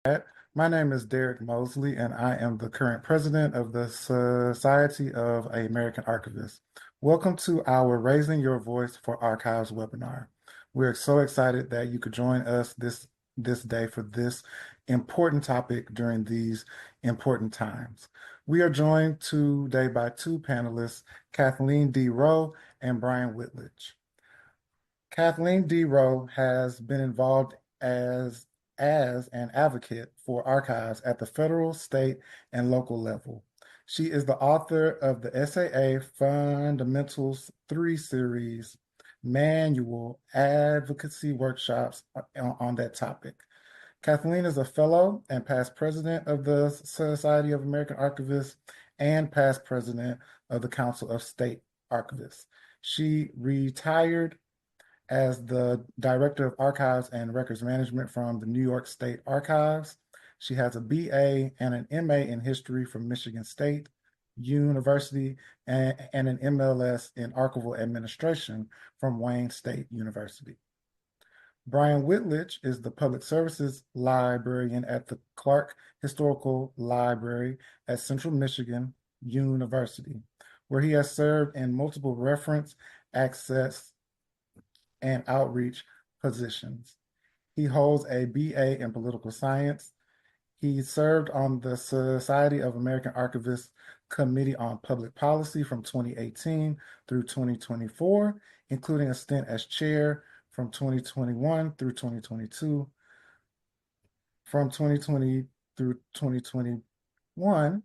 My name is Derek Mosley, and I am the current president of the Society of American Archivists. Welcome to our Raising Your Voice for Archives webinar. We're so excited that you could join us this day for this important topic during these important times. We are joined today by two panelists, Kathleen D. Roe and Bryan Whitledge. Kathleen D. Roe has been involved as an advocate for archives at the federal, state, and local level. She is the author of the SAA Fundamentals III series manual advocacy workshops on that topic. Kathleen is a fellow and past president of the Society of American Archivists and past president of the Council of State Archivists. She retired as the Director of Archives and Records Management from the New York State Archives. She has a BA and an MA in History from Michigan State University and an MLS in Archival Administration from Wayne State University. Bryan Whitledge is the Public Services Librarian at the Clark Historical Library at Central Michigan University, where he has served in multiple reference, access, and outreach positions. He holds a BA in political science. He served on the Society of American Archivists Committee on Public Policy from 2018 through 2024, including a stint as chair from 2021 through 2022. From 2020 through 2021,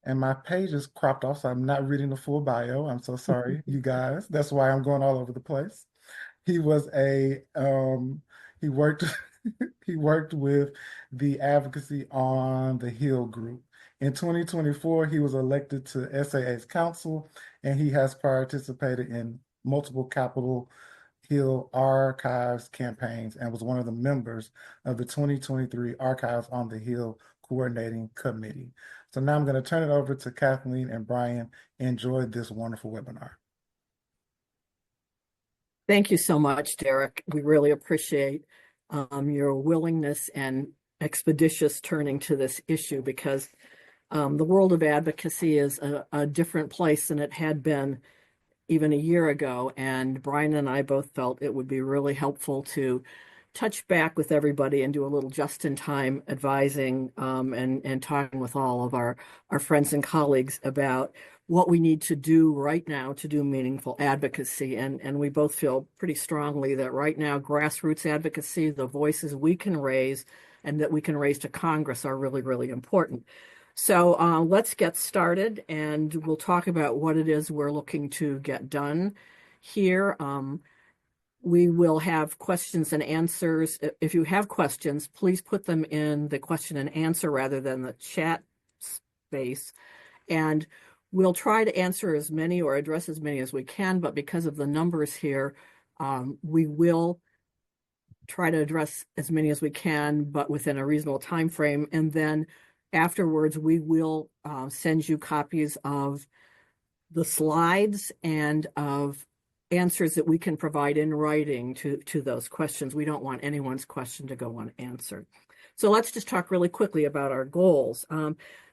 and my page is cropped off, so I'm not reading the full bio. I'm so sorry, you guys. That's why I'm going all over the place. He was he worked he worked with the Advocacy on the Hill group. In 2024, he was elected to SAA's council, and he has participated in multiple Capitol Hill Archives campaigns and was one of the members of the 2023 Archives on the Hill Coordinating Committee. So now I'm going to turn it over to Kathleen and Bryan. Enjoy this wonderful webinar. Thank you so much, Derek. We really appreciate your willingness and expeditious turning to this issue, because the world of advocacy is a different place than it had been even a year ago. And Bryan and I both felt it would be really helpful to touch back with everybody and do a little just-in-time advising and talking with all of our friends and colleagues about what we need to do right now to do meaningful advocacy. And we both feel pretty strongly that right now, grassroots advocacy, the voices we can raise and that we can raise to Congress are really, really important. So let's get started, and we'll talk about what it is we're looking to get done here. We will have questions and answers. If you have questions, please put them in the question and answer rather than the chat space. And we'll try to answer as many or address as many as we can, but because of the numbers here, we will try to address as many as we can, but within a reasonable time frame. And then afterwards, we will send you copies of the slides and of answers that we can provide in writing to those questions. We don't want anyone's question to go unanswered. So let's just talk really quickly about our goals.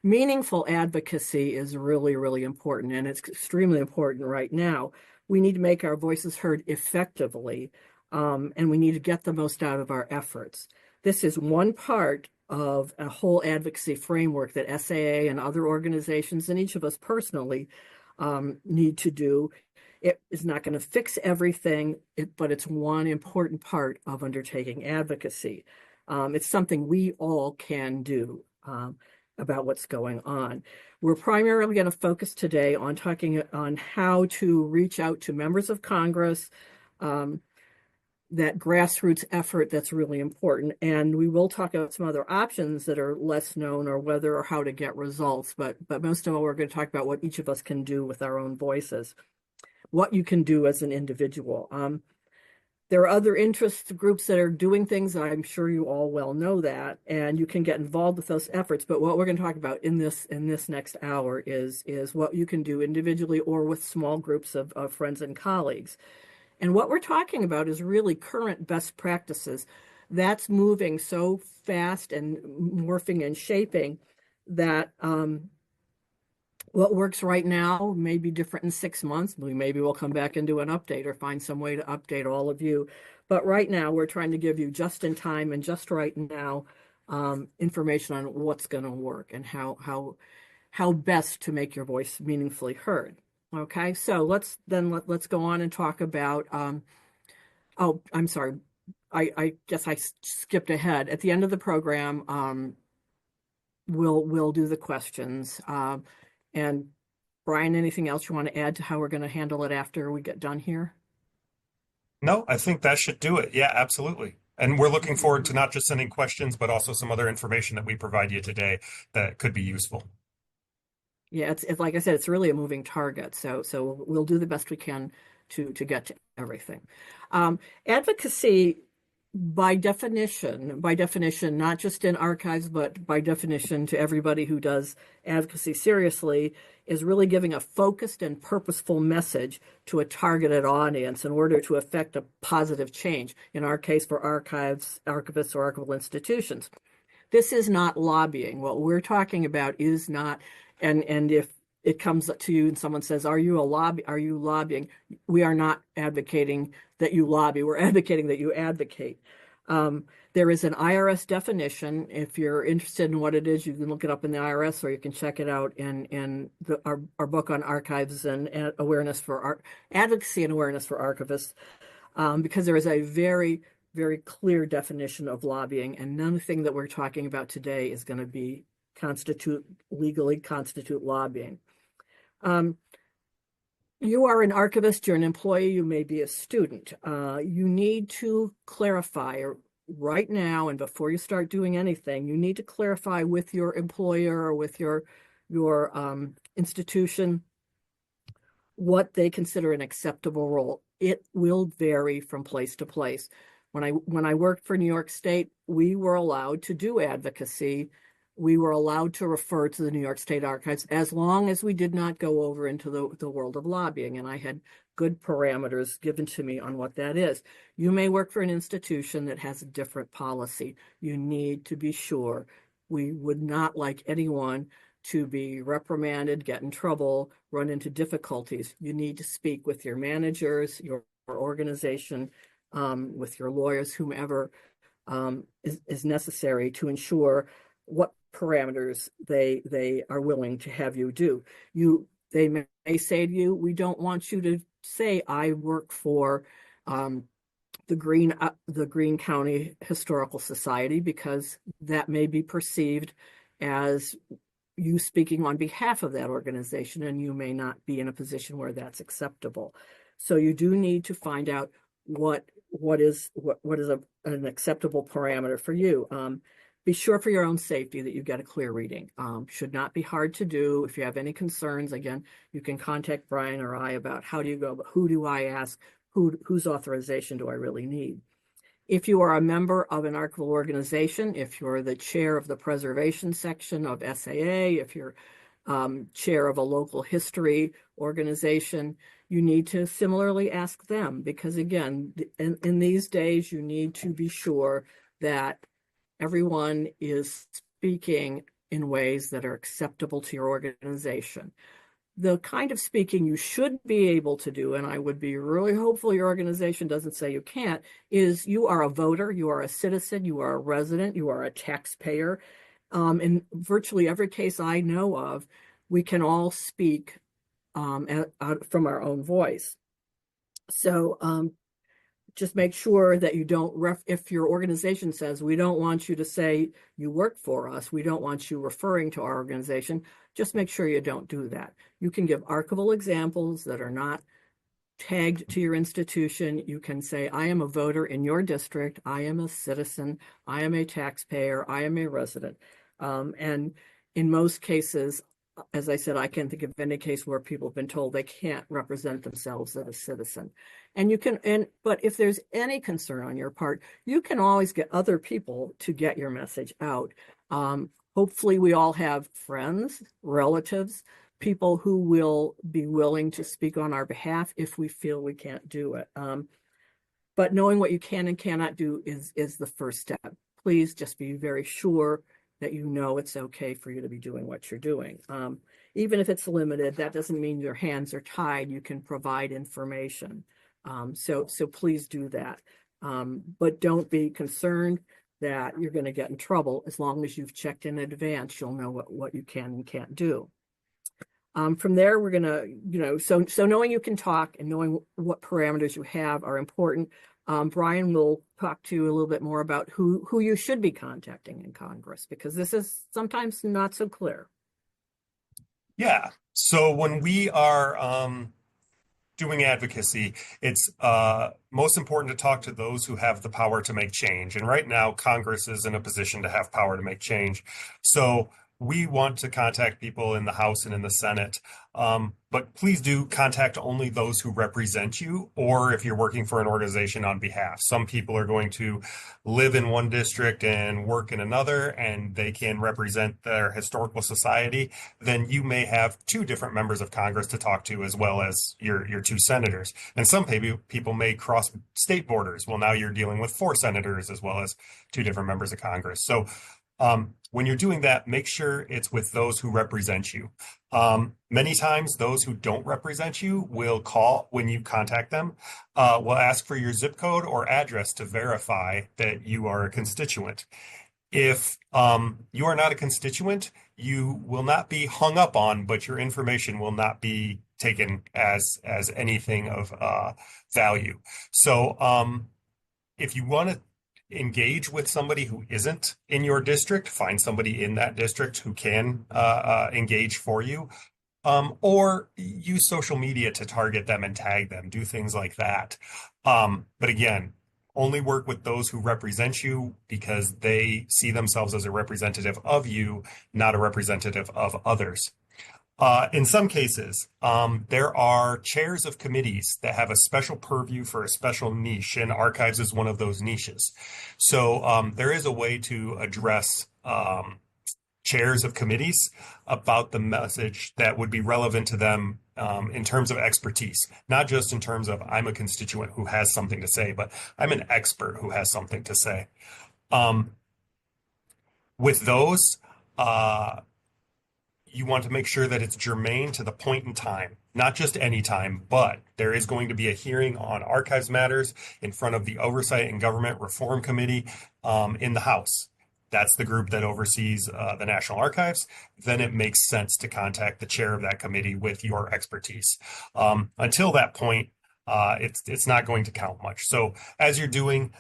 Meaningful advocacy is really, really important, and it's extremely important right now. We need to make our voices heard effectively, and we need to get the most out of our efforts. This is one part of a whole advocacy framework that SAA and other organizations, and each of us personally, need to do. It is not going to fix everything, but it's one important part of undertaking advocacy. It's something we all can do about what's going on. We're primarily going to focus today on talking on how to reach out to members of Congress, that grassroots effort that's really important. And we will talk about some other options that are less known, or whether or how to get results. But most of all, we're going to talk about what each of us can do with our own voices, what you can do as an individual. There are other interest groups that are doing things. I'm sure you all well know that, and you can get involved with those efforts. But what we're going to talk about in this next hour is what you can do individually or with small groups of friends and colleagues. And what we're talking about is really current best practices that's moving so fast and morphing and shaping that what works right now may be different in 6 months. Maybe we'll come back and do an update or find some way to update all of you. But right now, we're trying to give you just in time and just right now information on what's going to work and how best to make your voice meaningfully heard. Okay, so let's go on and talk about. Oh, I'm sorry. I guess I skipped ahead. At the end of the program, we'll do the questions. And Brian, anything else you want to add to how we're going to handle it after we get done here? No, I think that should do it. Yeah, absolutely. And we're looking forward to not just sending questions, but also some other information that we provide you today that could be useful. Yeah, it's like I said, it's really a moving target. So we'll do the best we can to get to everything. Advocacy, by definition, not just in archives, but by definition to everybody who does advocacy seriously, is really giving a focused and purposeful message to a targeted audience in order to effect a positive change, in our case for archivists or archival institutions. This is not lobbying. What we're talking about is not, and if it comes to you and someone says, are you lobbying? We are not advocating that you lobby. We're advocating that you advocate. There is an IRS definition. If you're interested in what it is, you can look it up in the IRS, or you can check it out in our book on archives and awareness for advocacy and awareness for archivists, because there is a very, very clear definition of lobbying, and nothing that we're talking about today is going to legally constitute lobbying. You are an archivist, you're an employee, you may be a student. You need to clarify right now, and before you start doing anything, you need to clarify with your employer or with your institution what they consider an acceptable role. It will vary from place to place. When I worked for New York State, we were allowed to do advocacy. We were allowed to refer to the New York State Archives as long as we did not go over into the world of lobbying. And I had good parameters given to me on what that is. You may work for an institution that has a different policy. You need to be sure. We would not like anyone to be reprimanded, get in trouble, run into difficulties. You need to speak with your managers, your organization, with your lawyers, whomever is necessary to ensure what parameters they are willing to have you do. They may say to you, we don't want you to say, I work for the Greene County Historical Society, because that may be perceived as you speaking on behalf of that organization, and you may not be in a position where that's acceptable. So you do need to find out what is an acceptable parameter for you. Be sure for your own safety that you get a clear reading. Should not be hard to do. If you have any concerns, again, you can contact Brian or I about how do you go, but who do I ask, whose authorization do I really need? If you are a member of an archival organization, if you're the chair of the preservation section of SAA, if you're chair of a local history organization, you need to similarly ask them, because again, in these days, you need to be sure that everyone is speaking in ways that are acceptable to your organization. The kind of speaking you should be able to do, and I would be really hopeful your organization doesn't say you can't, is you are a voter, you are a citizen, you are a resident, you are a taxpayer. In virtually every case I know of, we can all speak from our own voice. So just make sure that you don't, if your organization says, we don't want you to say you work for us, we don't want you referring to our organization, just make sure you don't do that. You can give archival examples that are not tagged to your institution. You can say, I am a voter in your district, I am a citizen, I am a taxpayer, I am a resident. And in most cases, as I said, I can't think of any case where people have been told they can't represent themselves as a citizen. And you can, but if there's any concern on your part, you can always get other people to get your message out. Hopefully we all have friends, relatives, people who will be willing to speak on our behalf if we feel we can't do it. But knowing what you can and cannot do is the first step. Please just be very sure that you know it's okay for you to be doing what you're doing. Even if it's limited, that doesn't mean your hands are tied. You can provide information. So please do that. But don't be concerned that you're going to get in trouble. As long as you've checked in advance, you'll know what you can and can't do. From there, we're going to, so knowing you can talk and knowing what parameters you have are important. Brian will talk to you a little bit more about who you should be contacting in Congress, because this is sometimes not so clear. Yeah. So when we are doing advocacy, it's most important to talk to those who have the power to make change. And right now, Congress is in a position to have power to make change. So we want to contact people in the House and in the Senate, but please do contact only those who represent you, or if you're working for an organization on behalf. Some people are going to live in one district and work in another, and they can represent their historical society. Then you may have two different members of Congress to talk to, as well as your two senators. And some people may cross state borders. Well, now you're dealing with 4 senators as well as 2 different members of Congress. So when you're doing that, make sure it's with those who represent you. Many times, those who don't represent you will call when you contact them, will ask for your zip code or address to verify that you are a constituent. If you are not a constituent, you will not be hung up on, but your information will not be taken as anything of value. So if you want to engage with somebody who isn't in your district, find somebody in that district who can engage for you, or use social media to target them and tag them, do things like that. But again, only work with those who represent you, because they see themselves as a representative of you, not a representative of others. In some cases, there are chairs of committees that have a special purview for a special niche, and archives is one of those niches. So there is a way to address chairs of committees about the message that would be relevant to them in terms of expertise, not just in terms of I'm a constituent who has something to say, but I'm an expert who has something to say. With those, you want to make sure that it's germane to the point in time, not just any time, but there is going to be a hearing on archives matters in front of the Oversight and Government Reform Committee in the House. That's the group that oversees the National Archives. Then it makes sense to contact the chair of that committee with your expertise. Until that point, it's not going to count much. So as you're doing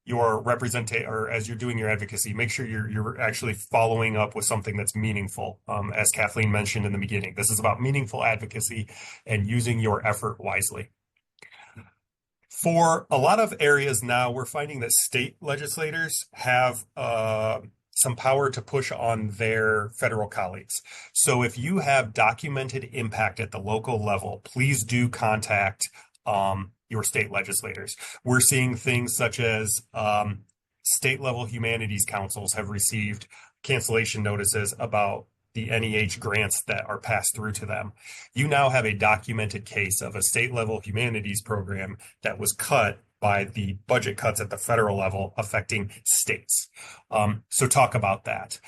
as you're doing your advocacy, make sure you're actually following up with something that's meaningful. As Kathleen mentioned in the beginning, this is about meaningful advocacy and using your effort wisely. For a lot of areas now, we're finding that state legislators have some power to push on their federal colleagues. So if you have documented impact at the local level, please do contact your state legislators. We're seeing things such as state level humanities councils have received cancellation notices about the NEH grants that are passed through to them. You now have a documented case of a state level humanities program that was cut by the budget cuts at the federal level affecting states. So talk about that.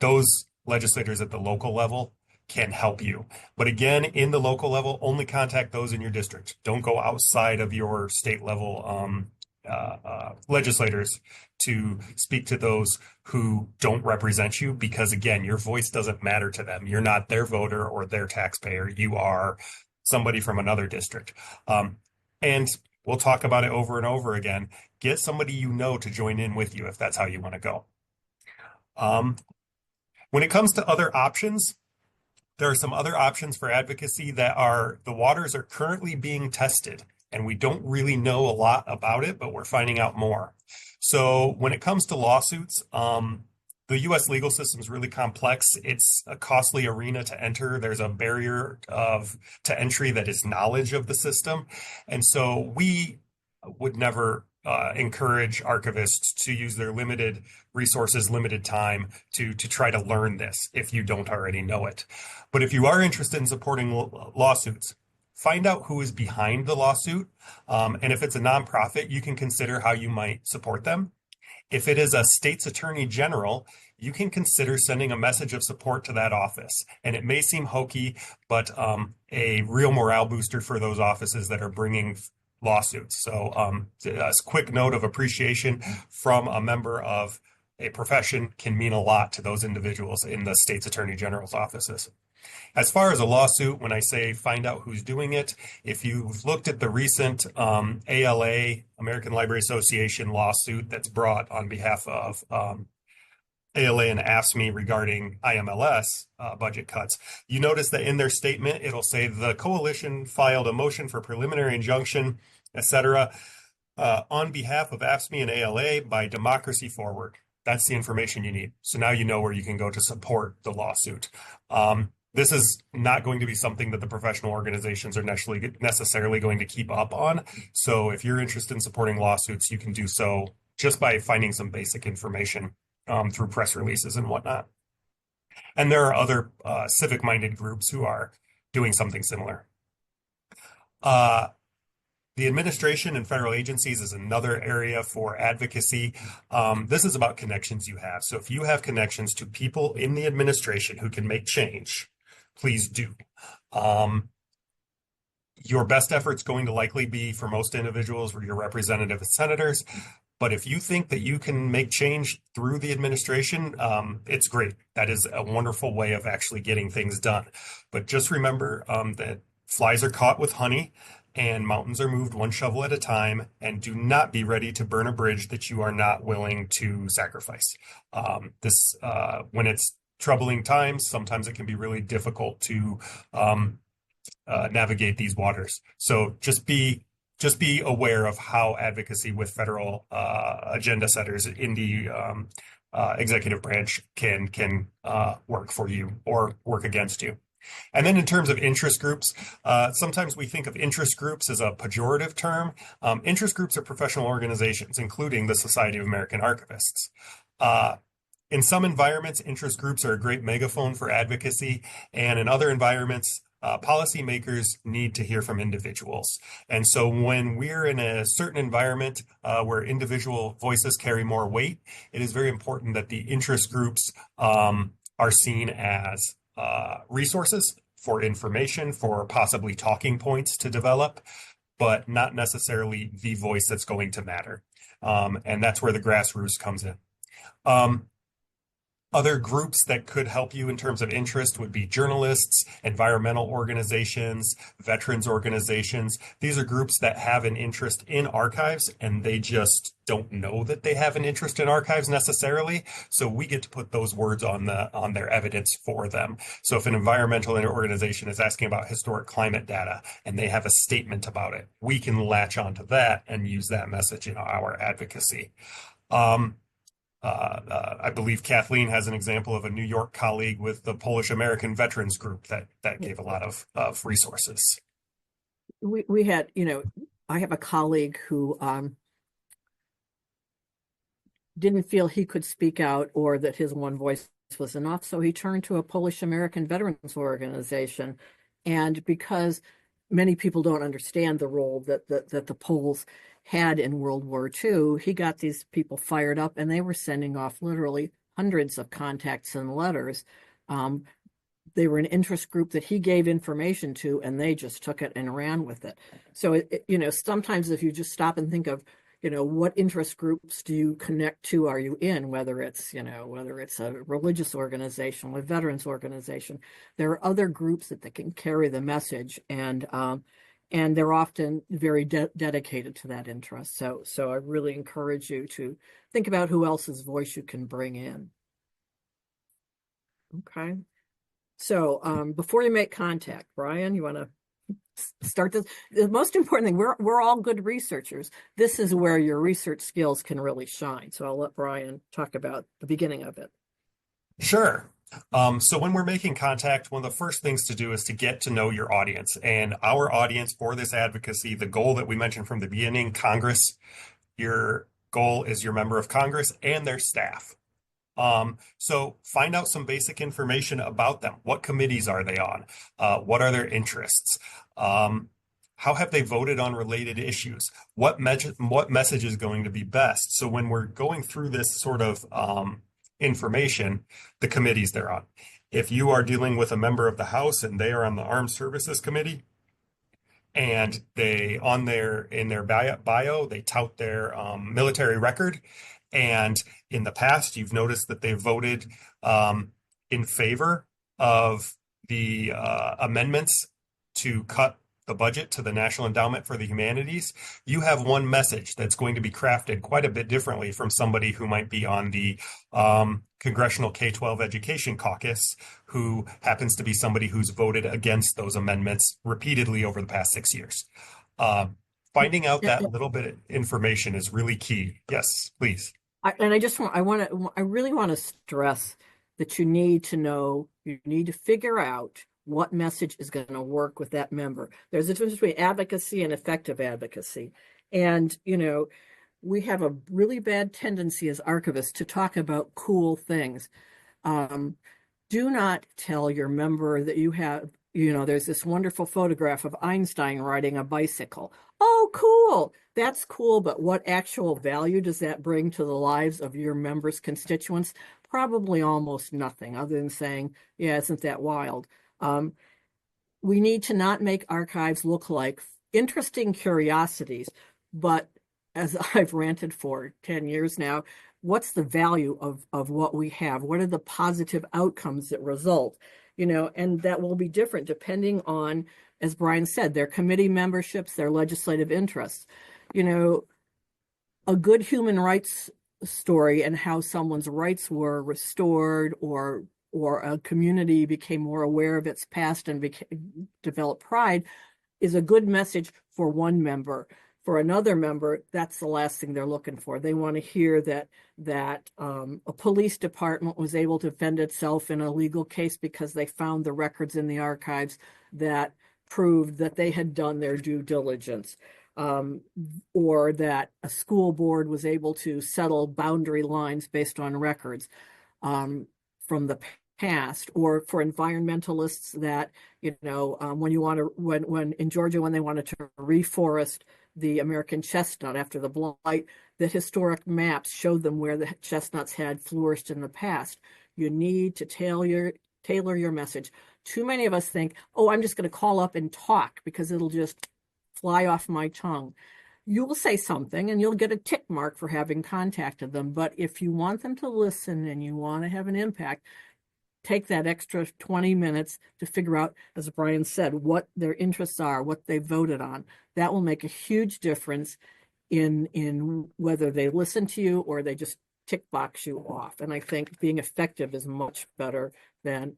Those legislators at the local level can help you. But again, in the local level, only contact those in your district. Don't go outside of your state level legislators to speak to those who don't represent you, because again, your voice doesn't matter to them. You're not their voter or their taxpayer. You are somebody from another district. And we'll talk about it over and over again. Get somebody you know to join in with you if that's how you want to go. When it comes to other options, there are some other options for advocacy that the waters are currently being tested, and we don't really know a lot about it, but we're finding out more. So when it comes to lawsuits, the U.S. legal system is really complex. It's a costly arena to enter. There's a barrier to entry that is knowledge of the system. And so we would never encourage archivists to use their limited resources, limited time to try to learn this if you don't already know it. But if you are interested in supporting lawsuits, find out who is behind the lawsuit. And if it's a nonprofit, you can consider how you might support them. If it is a state's attorney general, you can consider sending a message of support to that office. And it may seem hokey, but a real morale booster for those offices that are bringing lawsuits. So a quick note of appreciation from a member of a profession can mean a lot to those individuals in the state's attorney general's offices. As far as a lawsuit, when I say find out who's doing it, if you've looked at the recent ALA, American Library Association lawsuit that's brought on behalf of ALA and AFSCME regarding IMLS budget cuts, you notice that in their statement, it'll say the coalition filed a motion for preliminary injunction, etc., on behalf of AFSCME and ALA by Democracy Forward. That's the information you need. So now you know where you can go to support the lawsuit. This is not going to be something that the professional organizations are necessarily going to keep up on. So if you're interested in supporting lawsuits, you can do so just by finding some basic information through press releases and whatnot. And there are other civic-minded groups who are doing something similar. The administration and federal agencies is another area for advocacy. This is about connections you have. So if you have connections to people in the administration who can make change, please do. Your best effort's going to likely be, for most individuals, your representative and senators. But if you think that you can make change through the administration, it's great. That is a wonderful way of actually getting things done. But just remember that flies are caught with honey and mountains are moved one shovel at a time, and do not be ready to burn a bridge that you are not willing to sacrifice. When it's troubling times, sometimes it can be really difficult to navigate these waters. So just be aware of how advocacy with federal agenda setters in the executive branch can work for you or work against you. And then in terms of interest groups, sometimes we think of interest groups as a pejorative term. Interest groups are professional organizations, including the Society of American Archivists. In some environments, interest groups are a great megaphone for advocacy, and in other environments, policymakers need to hear from individuals. And so when we're in a certain environment where individual voices carry more weight, it is very important that the interest groups are seen as resources for information, for possibly talking points to develop, but not necessarily the voice that's going to matter. And that's where the grassroots comes in. Other groups that could help you in terms of interest would be journalists, environmental organizations, veterans organizations. These are groups that have an interest in archives, and they just don't know that they have an interest in archives necessarily. So we get to put those words on their evidence for them. So if an environmental organization is asking about historic climate data and they have a statement about it, we can latch onto that and use that message in our advocacy. I believe Kathleen has an example of a New York colleague with the Polish American Veterans Group that gave a lot of resources. We had, I have a colleague who didn't feel he could speak out or that his one voice was enough, so he turned to a Polish American Veterans Organization. And because many people don't understand the role that the Poles had in World War II, he got these people fired up, and they were sending off literally hundreds of contacts and letters. They were an interest group that he gave information to, and they just took it and ran with it. So, sometimes if you just stop and think of, what interest groups do you connect to? Are you in? Whether it's a religious organization, a veterans organization, there are other groups that can carry the message, and they're often very dedicated to that interest. So I really encourage you to think about who else's voice you can bring in. Okay. So before you make contact, Brian, you want to start this? The most important thing, we're all good researchers. This is where your research skills can really shine. So I'll let Brian talk about the beginning of it. Sure. So when we're making contact, one of the first things to do is to get to know your audience. And our audience for this advocacy, the goal that we mentioned from the beginning, Congress, your goal is your member of Congress and their staff. So find out some basic information about them. What committees are they on? What are their interests? How have they voted on related issues? What message is going to be best? So when we're going through this sort of information, the committees they're on. If you are dealing with a member of the House and they are on the Armed Services Committee, and they in their bio they tout their military record, and in the past you've noticed that they voted in favor of the amendments to cut the budget to the National Endowment for the Humanities, you have one message that's going to be crafted quite a bit differently from somebody who might be on the Congressional K-12 Education Caucus, who happens to be somebody who's voted against those amendments repeatedly over the past 6 years. Finding out that little bit of information is really key. Yes, please. I really want to stress that you need to figure out what message is going to work with that member. There's a difference between advocacy and effective advocacy. And, we have a really bad tendency as archivists to talk about cool things. Do not tell your member that you have, there's this wonderful photograph of Einstein riding a bicycle. Oh, cool. That's cool. But what actual value does that bring to the lives of your members' constituents? Probably almost nothing, other than saying, yeah, isn't that wild? We need to not make archives look like interesting curiosities, but as I've ranted for 10 years now, what's the value of what we have? What are the positive outcomes that result? And that will be different depending on, as Brian said, their committee memberships, their legislative interests. A good human rights story and how someone's rights were restored or a community became more aware of its past and developed pride is a good message for one member. For another member, that's the last thing they're looking for. They want to hear that a police department was able to defend itself in a legal case because they found the records in the archives that proved that they had done their due diligence, or that a school board was able to settle boundary lines based on records from the past, or for environmentalists that, when in Georgia, when they wanted to reforest the American chestnut after the blight, the historic maps showed them where the chestnuts had flourished in the past. You need to tailor your message. Too many of us think, oh, I'm just going to call up and talk because it'll just fly off my tongue. You will say something and you'll get a tick mark for having contacted them. But if you want them to listen and you want to have an impact, take that extra 20 minutes to figure out, as Brian said, what their interests are, what they voted on. That will make a huge difference in whether they listen to you or they just tick box you off. And I think being effective is much better than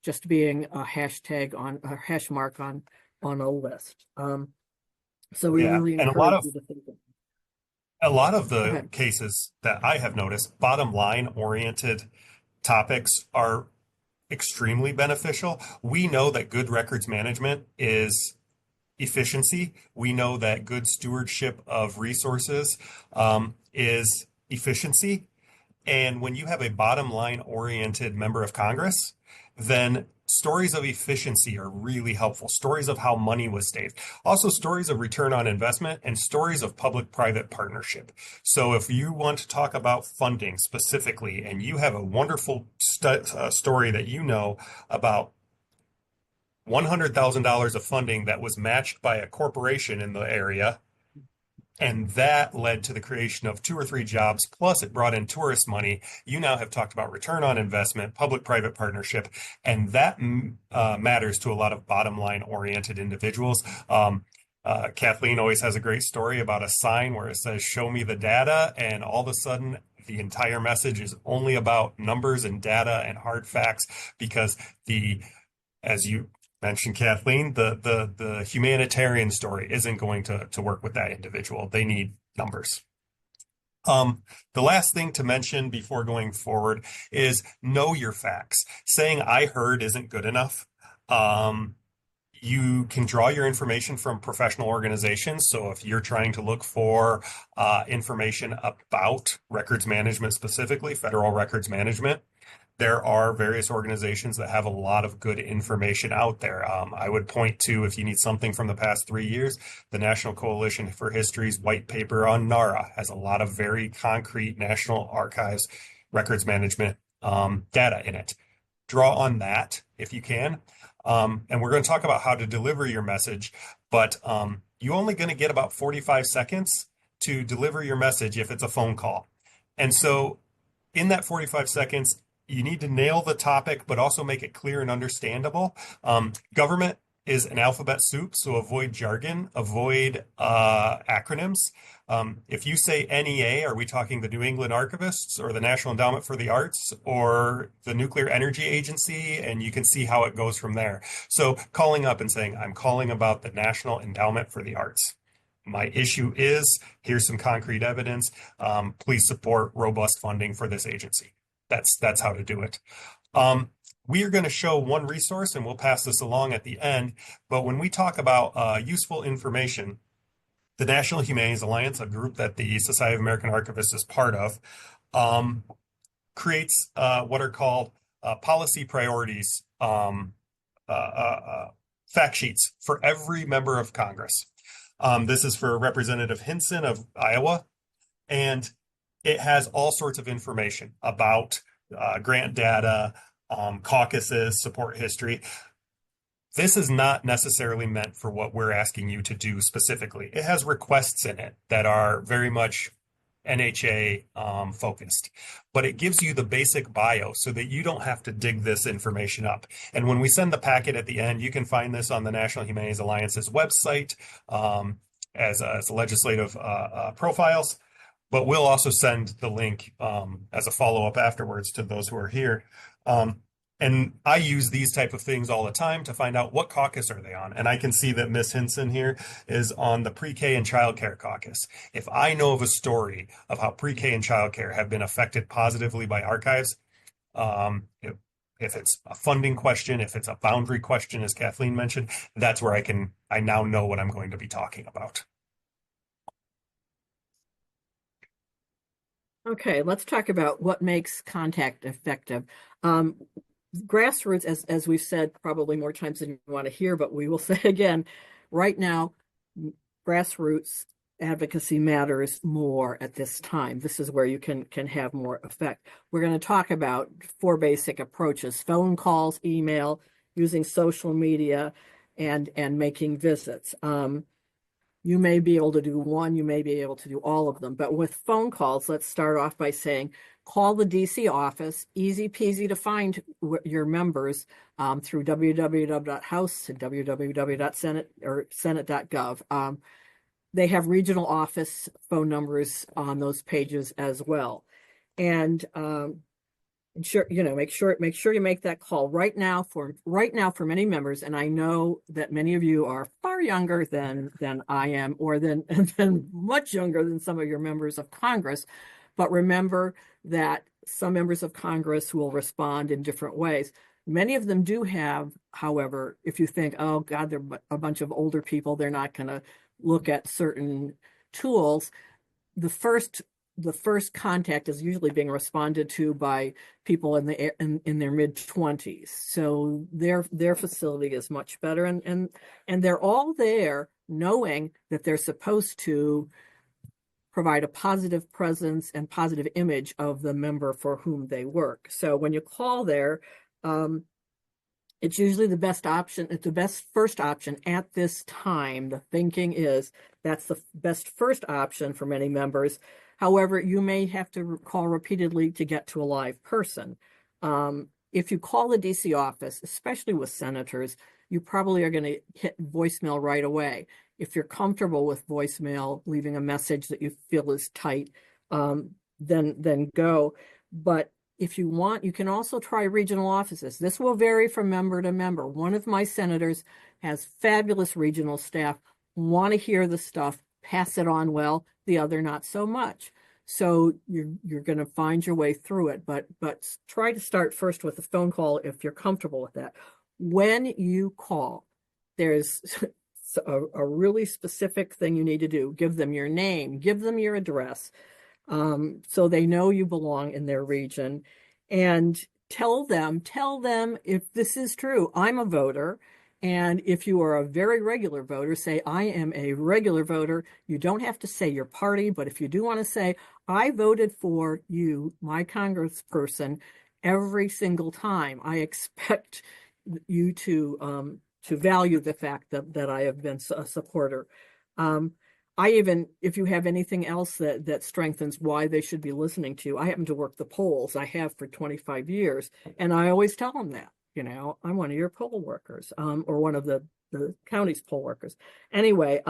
just being a hashtag on a hash mark on a list. So we really encourage you to think of a lot of the cases that I have noticed, bottom line oriented topics are extremely beneficial. We know that good records management is efficiency. We know that good stewardship of resources is efficiency. And when you have a bottom line oriented member of Congress, then stories of efficiency are really helpful. Stories of how money was saved. Also stories of return on investment and stories of public-private partnership. So if you want to talk about funding specifically, and you have a wonderful story that you know about $100,000 of funding that was matched by a corporation in the area, and that led to the creation of 2 or 3 jobs, plus it brought in tourist money. You now have talked about return on investment, public-private partnership, and that matters to a lot of bottom-line oriented individuals. Kathleen always has a great story about a sign where it says, "Show me the data," and all of a sudden, the entire message is only about numbers and data and hard facts, because as you mentioned, Kathleen, the humanitarian story isn't going to work with that individual. They need numbers. The last thing to mention before going forward is know your facts. Saying "I heard" isn't good enough. You can draw your information from professional organizations. So if you're trying to look for information about records management, specifically federal records management, there are various organizations that have a lot of good information out there. I would point to, if you need something from the past 3 years, the National Coalition for History's white paper on NARA has a lot of very concrete National Archives records management data in it. Draw on that if you can. And we're going to talk about how to deliver your message, but you're only going to get about 45 seconds to deliver your message if it's a phone call. And so in that 45 seconds, you need to nail the topic, but also make it clear and understandable. Government is an alphabet soup, so avoid jargon, avoid acronyms. If you say NEA, are we talking the New England Archivists or the National Endowment for the Arts or the Nuclear Energy Agency? And you can see how it goes from there. So calling up and saying, I'm calling about the National Endowment for the Arts. My issue is, here's some concrete evidence. Please support robust funding for this agency. That's how to do it. We are going to show one resource, and we'll pass this along at the end. But when we talk about useful information, the National Humanities Alliance, a group that the Society of American Archivists is part of, creates what are called policy priorities fact sheets for every member of Congress. This is for Representative Hinson of Iowa, and it has all sorts of information about grant data, caucuses, support history. This is not necessarily meant for what we're asking you to do specifically. It has requests in it that are very much NHA focused, but it gives you the basic bio so that you don't have to dig this information up. And when we send the packet at the end, you can find this on the National Humanities Alliance's website as legislative profiles. But we'll also send the link as a follow-up afterwards to those who are here. And I use these type of things all the time to find out what caucus are they on. And I can see that Ms. Hinson here is on the pre-K and childcare caucus. If I know of a story of how pre-K and childcare have been affected positively by archives, if it's a funding question, if it's a boundary question, as Kathleen mentioned, that's where I now know what I'm going to be talking about. Okay, let's talk about what makes contact effective. Grassroots, as we've said probably more times than you want to hear, but we will say again, right now, grassroots advocacy matters more at this time. This is where you can have more effect. We're going to talk about 4 basic approaches: phone calls, email, using social media, and making visits. You may be able to do one, you may be able to do all of them. But with phone calls, let's start off by saying, call the DC office, easy peasy to find your members through www.house and www.senate.gov. They have regional office phone numbers on those pages as well. And make sure you make that call right now for many members. And I know that many of you are far younger than I am, or than much younger than some of your members of Congress. But remember that some members of Congress will respond in different ways. Many of them do have, however, if you think, oh God, they're a bunch of older people, they're not going to look at certain tools. The first contact is usually being responded to by people in their mid-20s. So their facility is much better, and they're all there knowing that they're supposed to provide a positive presence and positive image of the member for whom they work. So when you call there, it's usually the best option. It's the best first option at this time. The thinking is that's the best first option for many members. However, you may have to call repeatedly to get to a live person. If you call the DC office, especially with senators, you probably are going to hit voicemail right away. If you're comfortable with voicemail, leaving a message that you feel is tight, then go. But if you want, you can also try regional offices. This will vary from member to member. One of my senators has fabulous regional staff, want to hear the stuff, pass it on well, the other not so much. So you're going to find your way through it, but try to start first with a phone call if you're comfortable with that. When you call, there's a really specific thing you need to do. Give them your name, give them your address, so they know you belong in their region. And tell them if this is true. I'm a voter. And if you are a very regular voter, say, I am a regular voter. You don't have to say your party, but if you do want to say, I voted for you, my congressperson, every single time, I expect you to value the fact that I have been a supporter. If you have anything else that strengthens why they should be listening to you, I happen to work the polls. I have for 25 years, and I always tell them that, I'm one of your poll workers, or one of the county's poll workers. Anyway,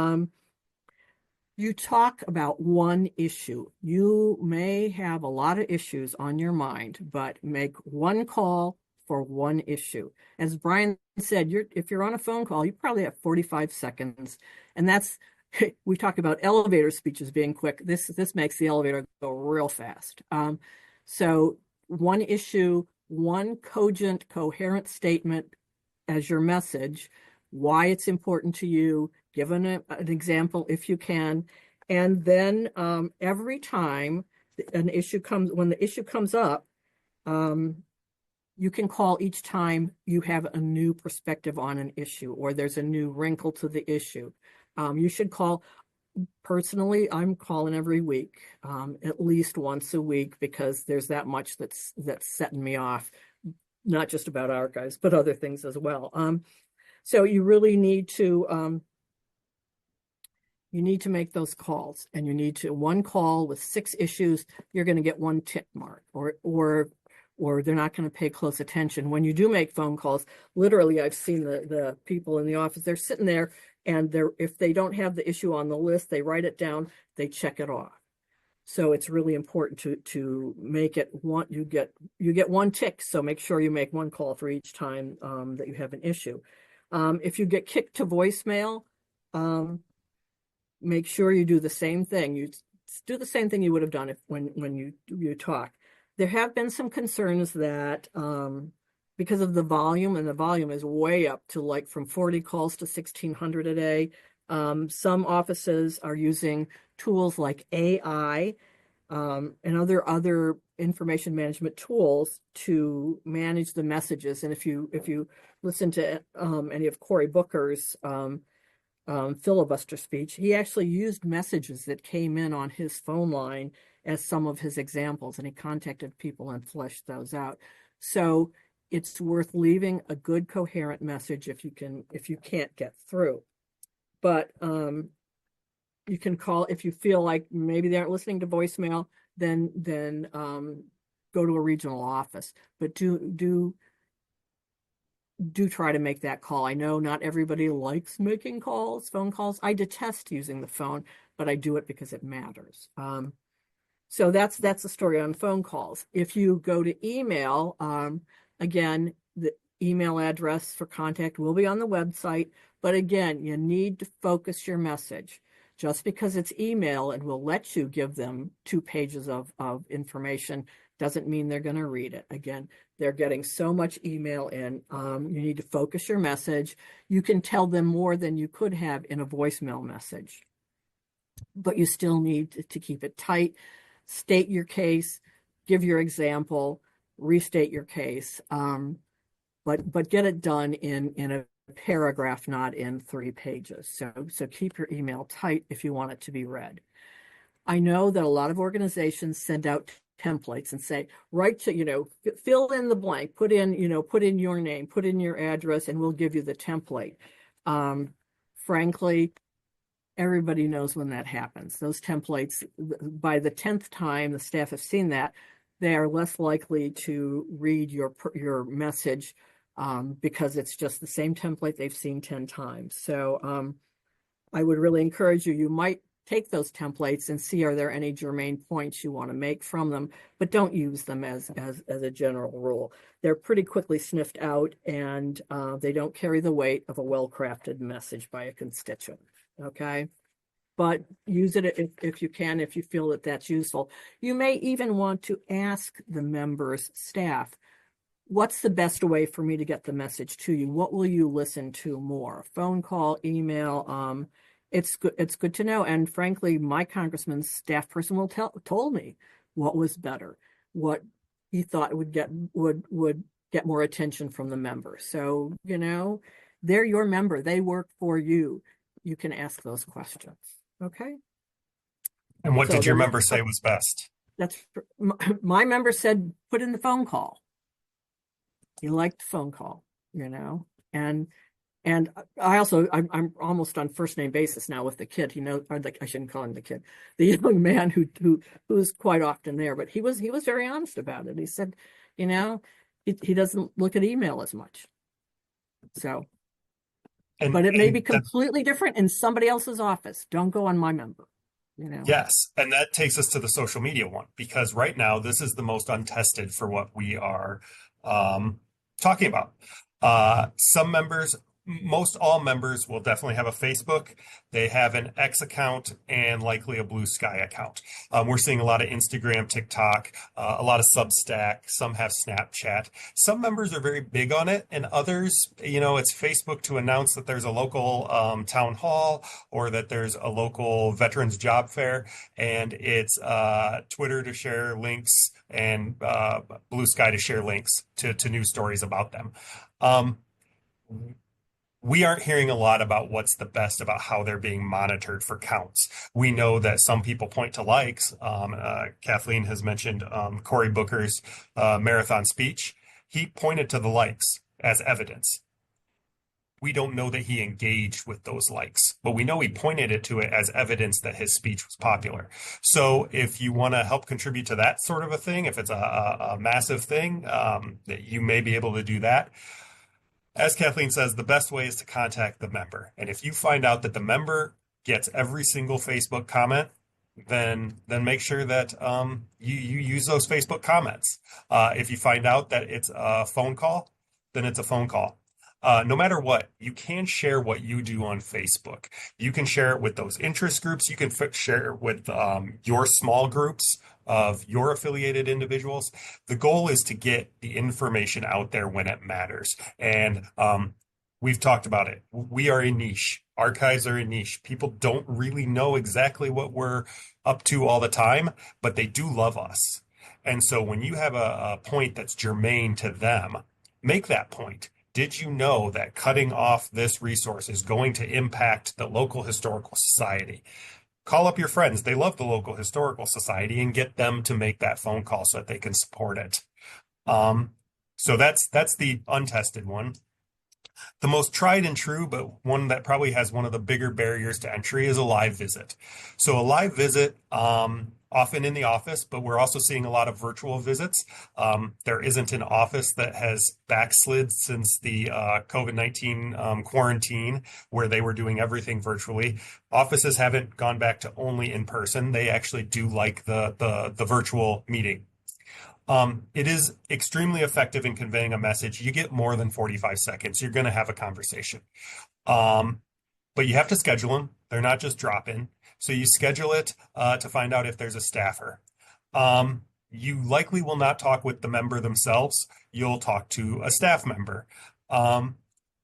you talk about one issue. You may have a lot of issues on your mind, but make one call for one issue. As Brian said, if you're on a phone call, you probably have 45 seconds, and we talk about elevator speeches being quick. This makes the elevator go real fast. So one issue, one cogent, coherent statement as your message, why it's important to you, give an example if you can, and then every time when the issue comes up, you can call each time you have a new perspective on an issue or there's a new wrinkle to the issue. You should call. Personally, I'm calling every week, at least once a week, because there's that much that's setting me off, not just about archives, but other things as well. So you really need to make those calls, and you need to one call with 6 issues. You're going to get 1 tick mark, or they're not going to pay close attention. When you do make phone calls, literally, I've seen the people in the office. They're sitting there. And if they don't have the issue on the list, they write it down, they check it off. So it's really important to make it one. You get 1 tick, so make sure you make 1 call for each time that you have an issue. If you get kicked to voicemail, make sure you do the same thing. You do the same thing you would have done when you talk. There have been some concerns that because of the volume, and the volume is way up to from 40 calls to 1,600 a day. Some offices are using tools like AI and other information management tools to manage the messages. And if you listen to any of Cory Booker's filibuster speech, he actually used messages that came in on his phone line as some of his examples, and he contacted people and fleshed those out. So it's worth leaving a good coherent message if you can't get through. But you can call if you feel like maybe they aren't listening to voicemail, then go to a regional office. But do try to make that call. I know not everybody likes making phone calls. I detest using the phone, but I do it because it matters. So that's the story on phone calls. If you go to email, again, the email address for contact will be on the website, but again, you need to focus your message. Just because it's email and will let you give them 2 pages of information doesn't mean they're going to read it. Again, they're getting so much email in. You need to focus your message. You can tell them more than you could have in a voicemail message, but you still need to keep it tight. State your case, give your example, restate your case, but get it done in a paragraph, not in 3 pages. So keep your email tight if you want it to be read. I know that a lot of organizations send out templates and say, fill in the blank, put in your name, put in your address, and we'll give you the template. Frankly, everybody knows when that happens. Those templates, by the 10th time the staff have seen that, they are less likely to read your message because it's just the same template they've seen 10 times. So I would really encourage you might take those templates and see, are there any germane points you want to make from them, but don't use them as a general rule. They're pretty quickly sniffed out, and they don't carry the weight of a well-crafted message by a constituent, okay? But use it if you can, if you feel that that's useful. You may even want to ask the members' staff, what's the best way for me to get the message to you? What will you listen to more? Phone call, email? It's good to know. And frankly, my congressman's staff person told me what was better, what he thought would get more attention from the members. So, they're your member. They work for you. You can ask those questions. Okay. And what did your the member say was best? That's my member said, put in the phone call. He liked the phone call, and I'm almost on first name basis now with the kid. He knows, or I shouldn't call him the kid, the young man who's quite often there, but he was very honest about it. He said, he doesn't look at email as much. So, but it may be completely different in somebody else's office. Don't go on my member. Yes, and that takes us to the social media one, because right now this is the most untested for what we are talking about. Some members, most all members will definitely have a Facebook. They have an X account and likely a Blue Sky account. We're seeing a lot of Instagram, TikTok, a lot of Substack. Some have Snapchat. Some members are very big on it, and others, it's Facebook to announce that there's a local town hall or that there's a local veterans job fair, and it's Twitter to share links and Blue Sky to share links to news stories about them. We aren't hearing a lot about what's the best about how they're being monitored for counts. We know that some people point to likes. Kathleen has mentioned Cory Booker's marathon speech. He pointed to the likes as evidence. We don't know that he engaged with those likes, but we know he pointed to it as evidence that his speech was popular. So if you want to help contribute to that sort of a thing, if it's a massive thing, that you may be able to do that. As Kathleen says, the best way is to contact the member. And if you find out that the member gets every single Facebook comment, then make sure that you use those Facebook comments. If you find out that it's a phone call, then it's a phone call. No matter what, you can share what you do on Facebook. You can share it with those interest groups. You can share it with your small groups of your affiliated individuals. The goal is to get the information out there when it matters. And we've talked about it. We are a niche. Archives are a niche. People don't really know exactly what we're up to all the time, but they do love us. And so when you have a point that's germane to them, make that point. Did you know that cutting off this resource is going to impact the local historical society? Call up your friends. They love the local historical society, and get them to make that phone call so that they can support it. So that's the untested one. The most tried and true, but one that probably has one of the bigger barriers to entry, is a live visit. So a live visit, often in the office, but we're also seeing a lot of virtual visits. There isn't an office that has backslid since the COVID-19 quarantine, where they were doing everything virtually. Offices haven't gone back to only in person. They actually do like the virtual meeting. It is extremely effective in conveying a message. You get more than 45 seconds. You're going to have a conversation. But you have to schedule them. They're not just drop-in. So you schedule it to find out if there's a staffer. You likely will not talk with the member themselves. You'll talk to a staff member. And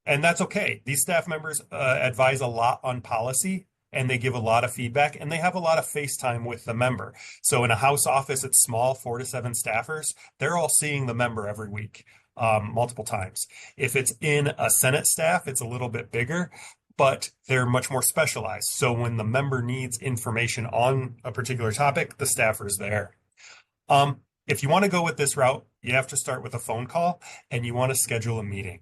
that's okay. These staff members advise a lot on policy, and they give a lot of feedback, and they have a lot of FaceTime with the member. So in a house office, it's small, 4 to 7 staffers. They're all seeing the member every week, multiple times. If it's in a Senate staff, it's a little bit bigger, but they're much more specialized. So when the member needs information on a particular topic, the staffer's there. If you want to go with this route, you have to start with a phone call, and you want to schedule a meeting.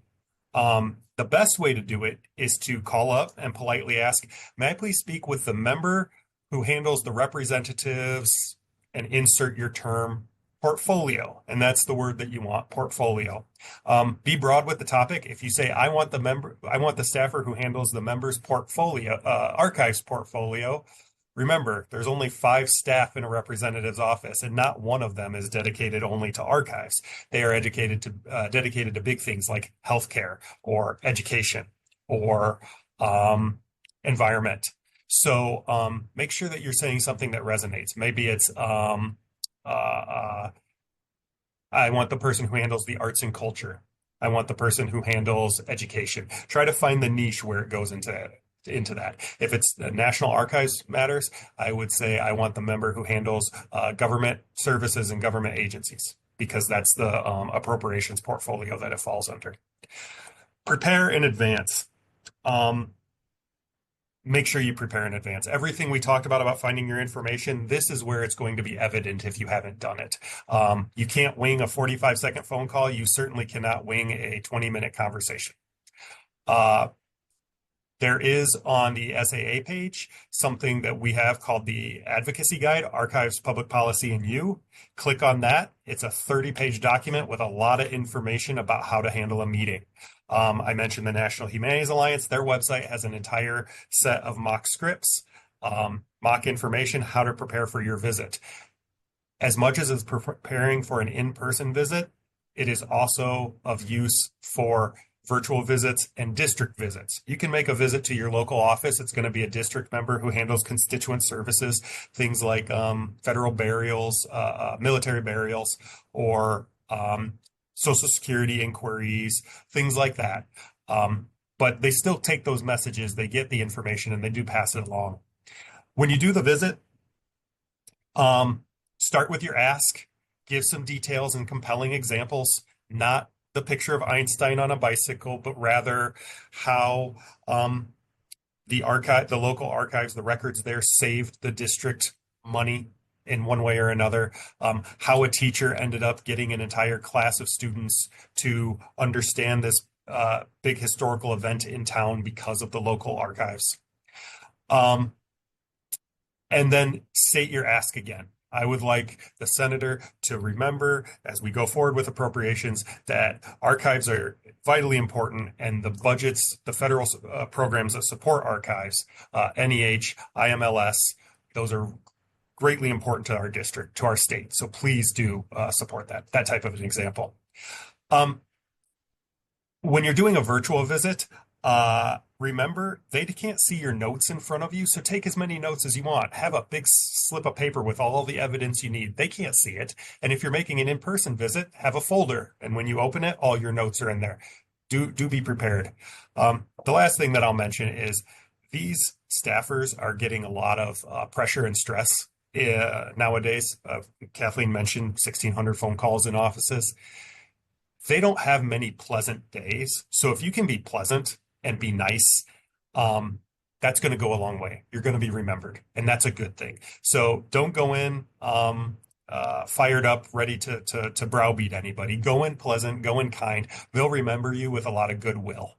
The best way to do it is to call up and politely ask, may I please speak with the member who handles the representatives, and insert your term, portfolio. And that's the word that you want, portfolio. Be broad with the topic. If you say, I want the staffer who handles the member's portfolio, archives portfolio. Remember, there's only 5 staff in a representative's office, and not one of them is dedicated only to archives. They are dedicated to big things like healthcare or education or environment. So make sure that you're saying something that resonates. Maybe it's I want the person who handles the arts and culture. I want the person who handles education. Try to find the niche where it goes into that. If it's the National Archives matters, I would say I want the member who handles government services and government agencies. because that's the appropriations portfolio that it falls under. Prepare in advance. Make sure you prepare in advance. Everything we talked about finding your information, this is where it's going to be evident if you haven't done it. You can't wing a 45-second phone call. You certainly cannot wing a 20-minute conversation. There is on the SAA page something that we have called the Advocacy Guide, Archives, Public Policy, and You. Click on that. It's a 30-page document with a lot of information about how to handle a meeting. I mentioned the National Humanities Alliance. Their website has an entire set of mock scripts, mock information, how to prepare for your visit. As much as it's preparing for an in-person visit, it is also of use for virtual visits and district visits. You can make a visit to your local office. It's going to be a district member who handles constituent services, things like federal burials, military burials, or Social Security inquiries, things like that. But they still take those messages, they get the information, and they do pass it along. When you do the visit, start with your ask, give some details and compelling examples, not the picture of Einstein on a bicycle, but rather how the local archives, the records there saved the district money in one way or another, how a teacher ended up getting an entire class of students to understand this big historical event in town because of the local archives. And then state your ask again. I would like the senator to remember, as we go forward with appropriations, that archives are vitally important, and the budgets, the federal programs that support archives, NEH, IMLS, those are greatly important to our district, to our state. So please do support that type of an example. When you're doing a virtual visit, remember, they can't see your notes in front of you, so take as many notes as you want. Have a big slip of paper with all the evidence you need. They can't see it. And if you're making an in-person visit, have a folder. And when you open it, all your notes are in there. Do be prepared. The last thing that I'll mention is these staffers are getting a lot of pressure and stress nowadays. Kathleen mentioned 1,600 phone calls in offices. They don't have many pleasant days. So if you can be pleasant and be nice, that's going to go a long way. You're going to be remembered, and that's a good thing. So don't go in fired up, ready to browbeat anybody. Go in pleasant, go in kind. They'll remember you with a lot of goodwill.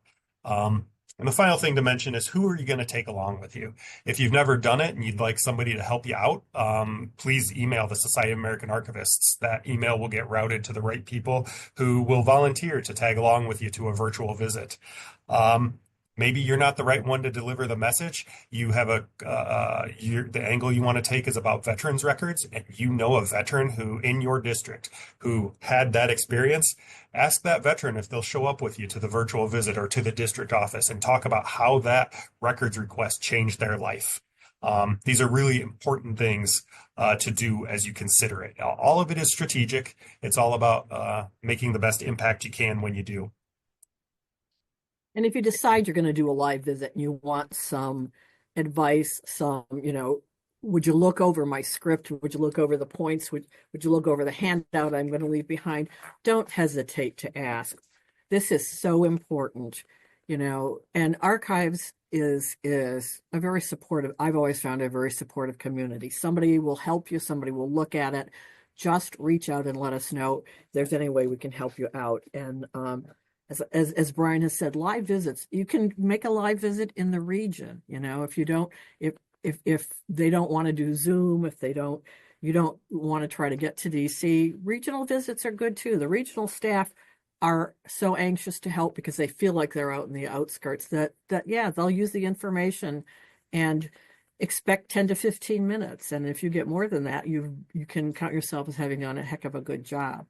And the final thing to mention is, who are you going to take along with you? If you've never done it and you'd like somebody to help you out, please email the Society of American Archivists. That email will get routed to the right people who will volunteer to tag along with you to a virtual visit. Maybe you're not the right one to deliver the message. You have the angle you want to take is about veterans records, and you know a veteran who in your district who had that experience. Ask that veteran if they'll show up with you to the virtual visit or to the district office and talk about how that records request changed their life. These are really important things to do as you consider it. All of it is strategic. It's all about making the best impact you can when you do. And if you decide you're going to do a live visit and you want some advice, would you look over my script? Would you look over the points? Would you look over the handout I'm going to leave behind? Don't hesitate to ask. This is so important, and archives is a very supportive, I've always found a very supportive community. Somebody will help you. Somebody will look at it. Just reach out and let us know if there's any way we can help you out. And, as Brian has said, live visits, you can make a live visit in the region. If you don't, if they don't want to do Zoom, you don't want to try to get to DC, regional visits are good too. The regional staff are so anxious to help because they feel like they're out in the outskirts that they'll use the information and expect 10 to 15 minutes. And if you get more than that, you can count yourself as having done a heck of a good job.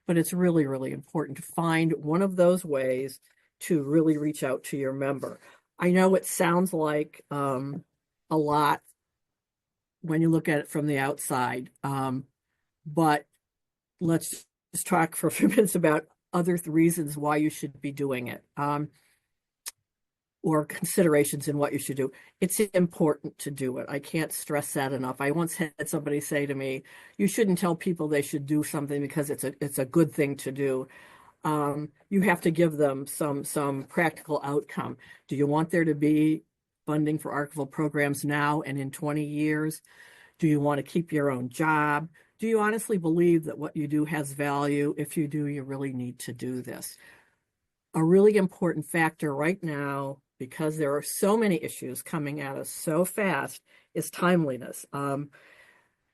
But it's really, really important to find one of those ways to really reach out to your member. I know it sounds like a lot when you look at it from the outside, but let's just talk for a few minutes about other reasons why you should be doing it. or considerations in what you should do. It's important to do it. I can't stress that enough. I once had somebody say to me, you shouldn't tell people they should do something because it's a good thing to do. You have to give them some practical outcome. Do you want there to be funding for archival programs now and in 20 years? Do you want to keep your own job? Do you honestly believe that what you do has value? If you do, you really need to do this. A really important factor right now, because there are so many issues coming at us so fast, is timeliness.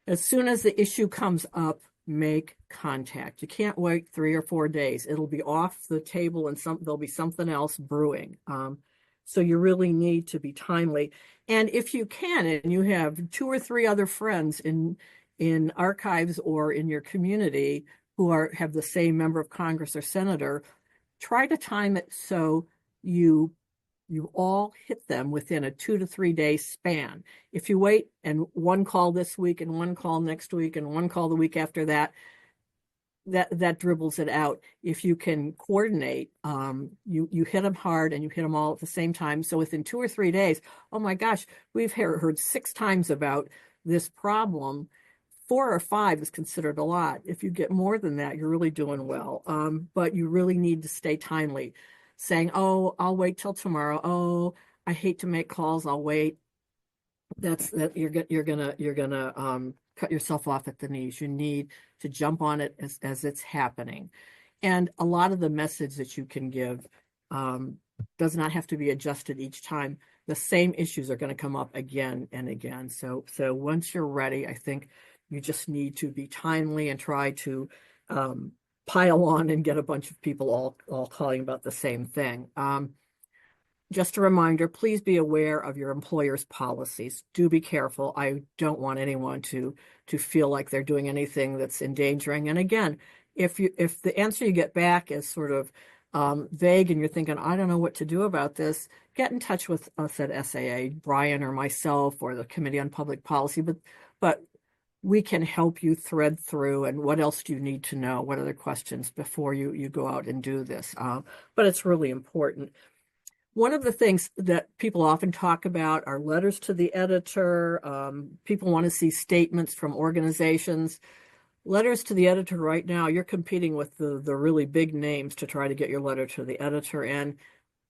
As soon as the issue comes up, make contact. You can't wait 3 or 4 days. It'll be off the table and there'll be something else brewing. So you really need to be timely. And if you can, and you have 2 or 3 other friends in archives or in your community who have the same member of Congress or senator, try to time it so you all hit them within a 2 to 3 day span. If you wait and one call this week and one call next week and one call the week after that, that dribbles it out. If you can coordinate, you hit them hard and you hit them all at the same time. So within 2 or 3 days, oh my gosh, we've heard 6 times about this problem. 4 or 5 is considered a lot. If you get more than that, you're really doing well. But you really need to stay timely. Saying, "Oh, I'll wait till tomorrow. Oh, I hate to make calls. I'll wait." You're gonna cut yourself off at the knees. You need to jump on it as it's happening. And a lot of the message that you can give does not have to be adjusted each time. The same issues are going to come up again and again. So once you're ready, I think you just need to be timely and try to pile on and get a bunch of people all calling about the same thing. Just a reminder, please be aware of your employer's policies. Do be careful. I don't want anyone to feel like they're doing anything that's endangering. And again, if the answer you get back is sort of vague and you're thinking, I don't know what to do about this, get in touch with us at SAA, Brian or myself or the Committee on Public Policy, but we can help you thread through and what else do you need to know, what other questions before you go out and do this. But it's really important. One of the things that people often talk about are letters to the editor. People want to see statements from organizations. Letters to the editor right now, you're competing with the really big names to try to get your letter to the editor.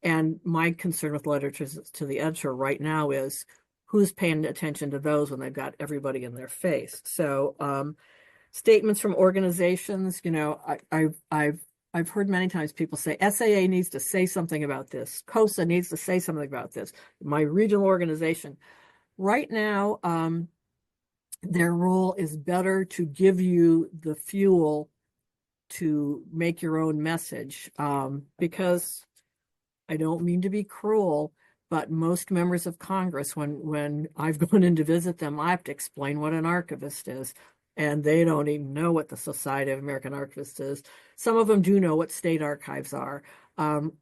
And my concern with letters to the editor right now is who's paying attention to those when they've got everybody in their face. So statements from organizations, I've heard many times people say SAA needs to say something about this. COSA needs to say something about this. My regional organization. Right now, their role is better to give you the fuel to make your own message, because I don't mean to be cruel, but most members of Congress, when I've gone in to visit them, I have to explain what an archivist is. And they don't even know what the Society of American Archivists is. Some of them do know what state archives are.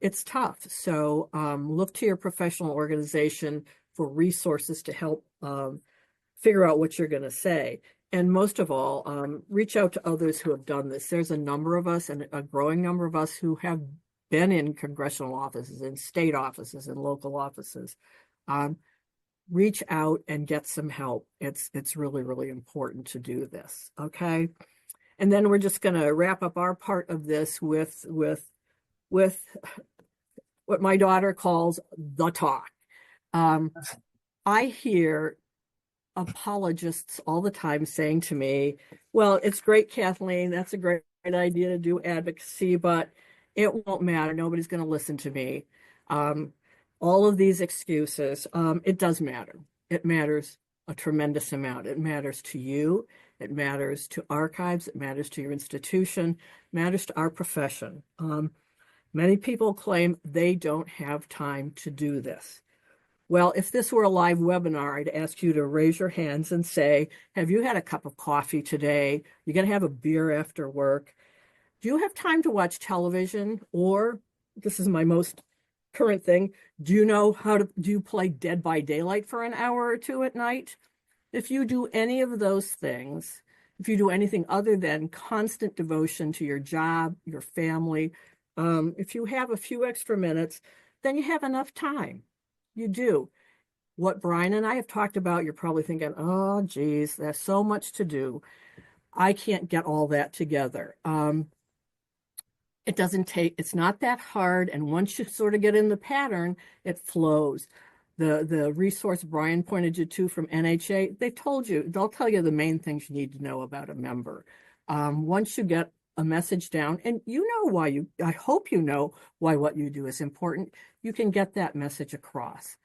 It's tough. So look to your professional organization for resources to help figure out what you're going to say. And most of all, reach out to others who have done this. There's a number of us, and a growing number of us, who have been in congressional offices, in state offices, and local offices. Reach out and get some help. It's really, really important to do this. Okay. And then we're just going to wrap up our part of this with what my daughter calls the talk. I hear apologists all the time saying to me, well, it's great, Kathleen, that's a great idea to do advocacy, but it won't matter. Nobody's going to listen to me. All of these excuses, it does matter. It matters a tremendous amount. It matters to you. It matters to archives. It matters to your institution. It matters to our profession. Many people claim they don't have time to do this. Well, if this were a live webinar, I'd ask you to raise your hands and say, have you had a cup of coffee today? You're going to have a beer after work. Do you have time to watch television? Or, this is my most current thing, do you play Dead by Daylight for an hour or 2 at night? If you do any of those things, if you do anything other than constant devotion to your job, your family, if you have a few extra minutes, then you have enough time. you do. What Brian and I have talked about, you're probably thinking, oh, geez, there's so much to do. I can't get all that together. It's not that hard. And once you sort of get in the pattern, it flows. The resource Brian pointed you to from NHA, they'll tell you the main things you need to know about a member. Once you get a message down, and I hope you know why what you do is important, you can get that message across.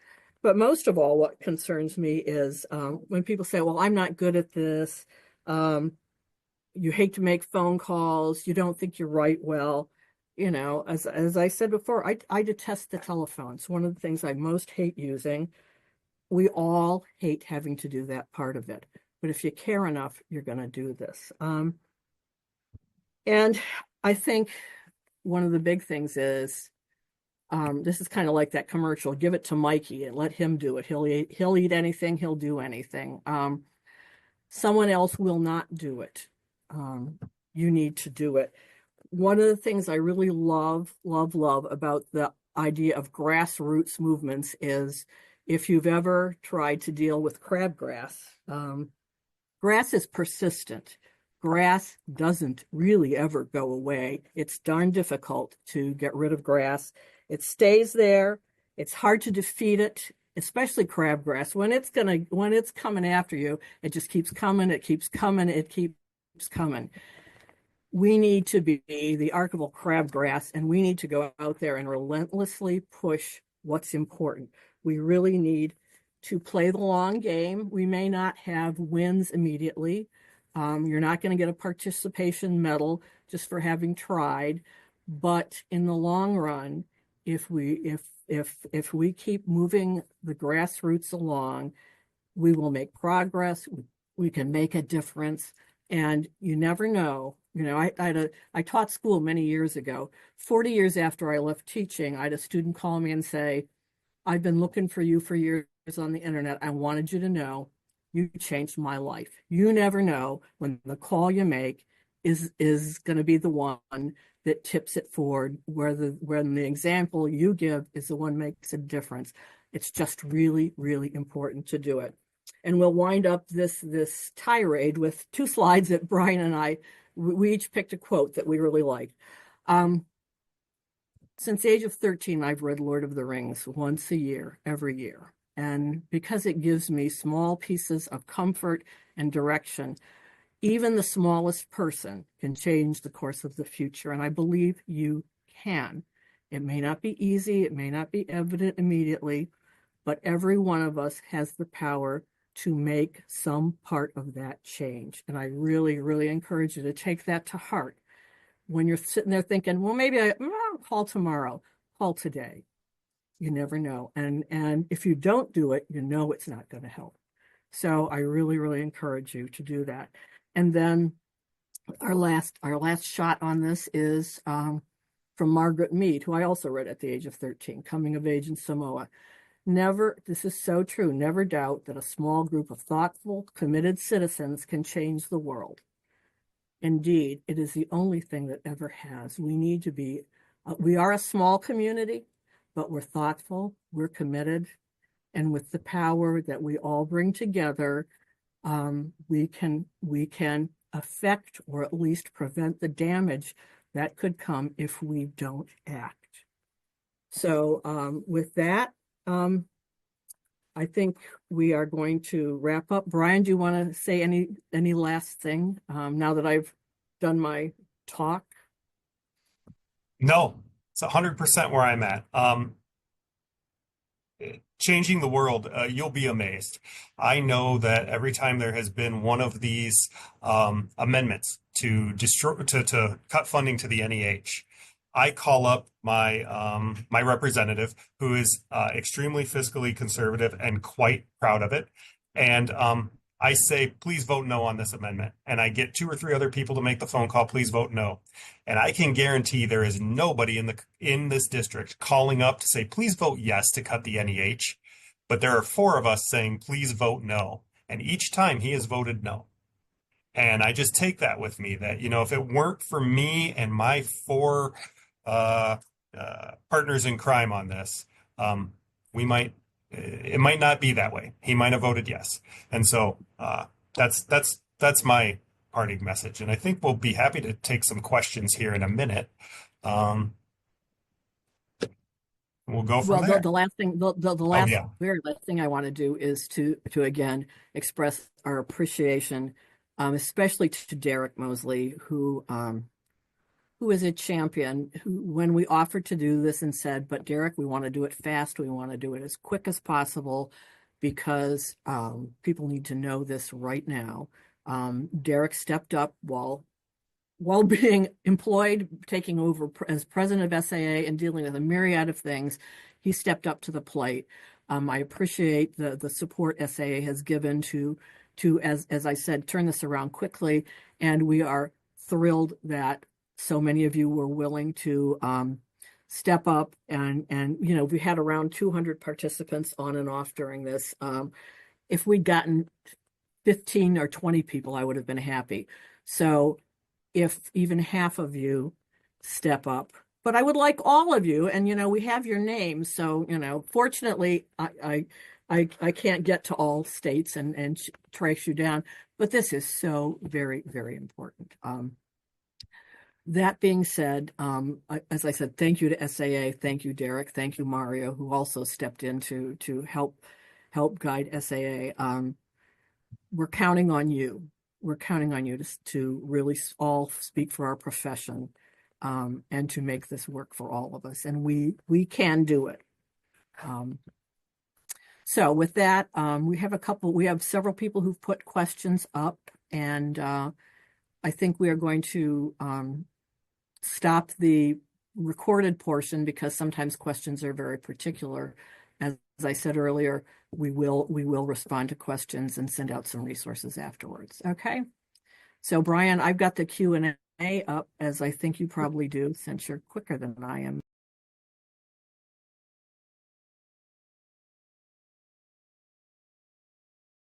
But most of all, what concerns me is when people say, well, I'm not good at this. You hate to make phone calls. You don't think you write well. As I said before, I detest the telephone. It's one of the things I most hate using. We all hate having to do that part of it. But if you care enough, you're going to do this. And I think one of the big things is, this is kind of like that commercial, give it to Mikey and let him do it. He'll eat anything, he'll do anything. Someone else will not do it. You need to do it. One of the things I really love about the idea of grassroots movements is, if you've ever tried to deal with crabgrass, grass is persistent. Grass doesn't really ever go away. It's darn difficult to get rid of grass. It stays there. It's hard to defeat it, especially crabgrass. When it's coming after you, it just keeps coming. It keeps coming. It keeps coming. We need to be the archival crabgrass, and we need to go out there and relentlessly push what's important. We really need to play the long game. We may not have wins immediately. You're not going to get a participation medal just for having tried, but in the long run, if we keep moving the grassroots along, we will make progress. We can make a difference, and you never know. I taught school many years ago. 40 years after I left teaching, I had a student call me and say, "I've been looking for you for years on the internet. I wanted you to know you changed my life." You never know when the call you make is going to be the one that tips it forward, when the example you give is the one makes a difference. It's just really, really important to do it. And we'll wind up this tirade with 2 slides that Brian and I, we each picked a quote that we really liked. Since the age of 13, I've read Lord of the Rings once a year, every year. And because it gives me small pieces of comfort and direction, even the smallest person can change the course of the future. And I believe you can. It may not be easy. It may not be evident immediately, but every one of us has the power to make some part of that change. And I really, really encourage you to take that to heart. When you're sitting there thinking, well, maybe I'll call tomorrow, call today. You never know. And if you don't do it, it's not going to help. So I really, really encourage you to do that. And then our last shot on this is from Margaret Mead, who I also read at the age of 13, Coming of Age in Samoa. This is so true, never doubt that a small group of thoughtful, committed citizens can change the world. Indeed, it is the only thing that ever has. We are a small community, but we're thoughtful, we're committed, and with the power that we all bring together, we can affect or at least prevent the damage that could come if we don't act. So with that, I think we are going to wrap up. Brian, do you want to say any last thing now that I've done my talk? No, it's 100% where I'm at. Changing the world, you'll be amazed. I know that every time there has been one of these amendments to cut funding to the NEH, I call up my my representative, who is extremely fiscally conservative and quite proud of it, and I say, please vote no on this amendment. And I get 2 or 3 other people to make the phone call, please vote no. And I can guarantee there is nobody in this district calling up to say, please vote yes to cut the NEH. But there are 4 of us saying, please vote no. And each time he has voted no. And I just take that with me that, if it weren't for me and my 4 partners in crime on this, we might it might not be that way. He might have voted yes. And so that's my parting message. And I think we'll be happy to take some questions here in a minute. We'll go from there. The last thing, very last thing I want to do is to again express our appreciation, especially to Derek Mosley, who is a champion. Who, when we offered to do this, and said, "But Derek, we want to do it fast. We want to do it as quick as possible, because people need to know this right now." Derek stepped up while being employed, taking over as president of SAA and dealing with a myriad of things. He stepped up to the plate. I appreciate the support SAA has given to as I said, turn this around quickly. And we are thrilled that so many of you were willing to step up. And we had around 200 participants on and off during this. If we'd gotten 15 or 20 people, I would have been happy. So if even half of you step up, but I would like all of you, and we have your names. So fortunately, I can't get to all states and trace you down, but this is so very, very important. That being said, as I said, thank you to SAA, thank you, Derek, thank you, Mario, who also stepped in to help guide SAA. We're counting on you. We're counting on you to really all speak for our profession, and to make this work for all of us. And we can do it. So with that, we have several people who've put questions up, and I think we are going to stop the recorded portion, because sometimes questions are very particular. As I said earlier, we will respond to questions and send out some resources afterwards. Okay. So Brian, I've got the Q&A up, as I think you probably do, since you're quicker than I am.